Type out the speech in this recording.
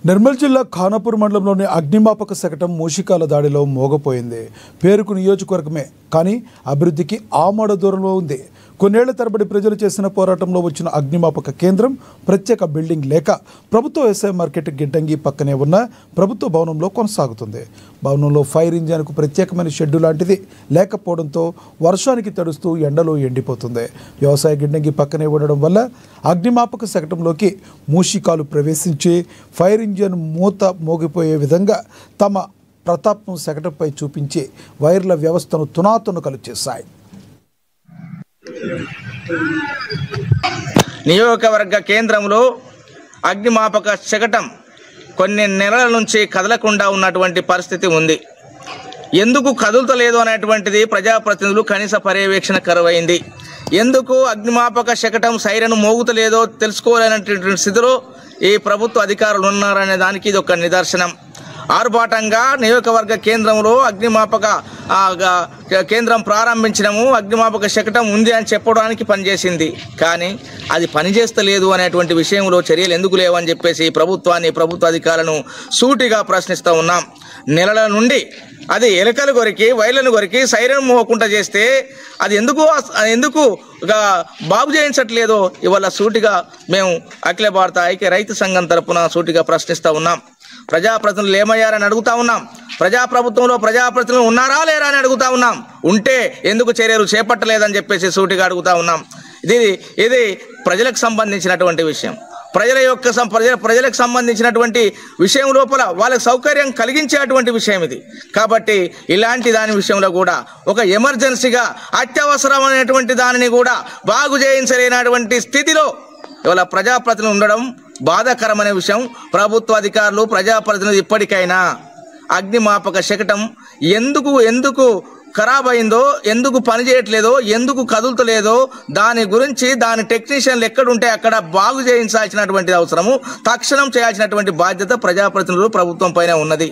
నిర్మల్ జిల్లా ఖానాపూర్ మండలంలోని అగ్నిమాపక శకటం మూషికాల దాడిలో మోగపోయింది. పేరుకు నియోజకవర్గమే కానీ అభివృద్ధికి ఆమడ దూరంలో ఉంది. కొన్నేళ్ల తరబడి ప్రజలు చేసిన పోరాటంలో వచ్చిన అగ్నిమాపక కేంద్రం, ప్రత్యేక బిల్డింగ్ లేక ప్రభుత్వ వ్యవసాయ మార్కెట్ గిడ్డంగి పక్కనే ఉన్న ప్రభుత్వ భవనంలో కొనసాగుతుంది. భవనంలో ఫైర్ ఇంజన్కు ప్రత్యేకమైన షెడ్డు లాంటిది లేకపోవడంతో వర్షానికి తడుస్తూ ఎండలో ఎండిపోతుంది. వ్యవసాయ గిడ్డంగి పక్కనే ఉండడం వల్ల అగ్నిమాపక శకటంలోకి మూషికాలు ప్రవేశించి ఫైర్ ఇంజన్ మూత మోగిపోయే విధంగా తమ ప్రతాపం శకటంపై చూపించి వైర్ల వ్యవస్థను తునాతునకలు చేశాయి. నియోజకవర్గ కేంద్రంలో అగ్నిమాపక శకటం కొన్ని నెలల నుంచి కదలకుండా ఉన్నటువంటి పరిస్థితి ఉంది. ఎందుకు కదులుతలేదు అనేటువంటిది ప్రజాప్రతినిధులు కనీస పర్యవేక్షణ కరువైంది. ఎందుకు అగ్నిమాపక శకటం సైరన్ మోగుతలేదో తెలుసుకోలేనటువంటి స్థితిలో ఈ ప్రభుత్వ అధికారులు ఉన్నారనే దానికి ఇది ఒక నిదర్శనం. ఆర్భాటంగా నియోజకవర్గ కేంద్రంలో అగ్నిమాపక కేంద్రం ప్రారంభించడము, అగ్నిమాపక శకటం ఉంది అని చెప్పడానికి పనిచేసింది. కానీ అది పనిచేస్తలేదు అనేటువంటి విషయంలో చర్యలు ఎందుకు లేవని చెప్పేసి ప్రభుత్వ అధికారులను సూటిగా ప్రశ్నిస్తూ ఉన్నాం. నెలల నుండి అది ఎలకలు కొరికి, వైర్లను కొరికి సైరన్ మోహకుండా చేస్తే అది ఎందుకు బాగు చేయించట్లేదో ఇవాళ సూటిగా మేము అఖిల భారత ఐక్య రైతు సంఘం తరపున సూటిగా ప్రశ్నిస్తూ ఉన్నాం. ప్రజాప్రతినిధులు ఏమయ్యారని అడుగుతా ఉన్నాం. ప్రజాప్రభుత్వంలో ప్రజాప్రతినిధులు ఉన్నారా లేరా అని అడుగుతా ఉన్నాం. ఉంటే ఎందుకు చర్యలు చేపట్టలేదని చెప్పేసి సూటిగా అడుగుతా ఉన్నాం. ఇది ప్రజలకు సంబంధించినటువంటి విషయం. ప్రజలకు సంబంధించినటువంటి విషయం లోపల వాళ్ళకి సౌకర్యం కలిగించేటువంటి విషయం ఇది. కాబట్టి ఇలాంటి దాని విషయంలో కూడా ఒక ఎమర్జెన్సీగా అత్యవసరమైనటువంటి దానిని కూడా బాగు చేయించలేనటువంటి స్థితిలో ఇవాళ ప్రజాప్రతినిధులు ఉండడం బాధాకరమైన విషయం. ప్రభుత్వ అధికారులు, ప్రజాప్రతినిధులు ఇప్పటికైనా అగ్నిమాపక శకటం ఎందుకు ఖరాబ్ అయిందో, ఎందుకు పనిచేయట్లేదో, ఎందుకు కదులుతలేదో దాని గురించి దాని టెక్నీషియన్లు ఎక్కడుంటే అక్కడ బాగు చేయించాల్సినటువంటి అవసరము, తక్షణం చేయాల్సినటువంటి బాధ్యత ప్రజాప్రతినిధులు ప్రభుత్వం పైన ఉన్నది.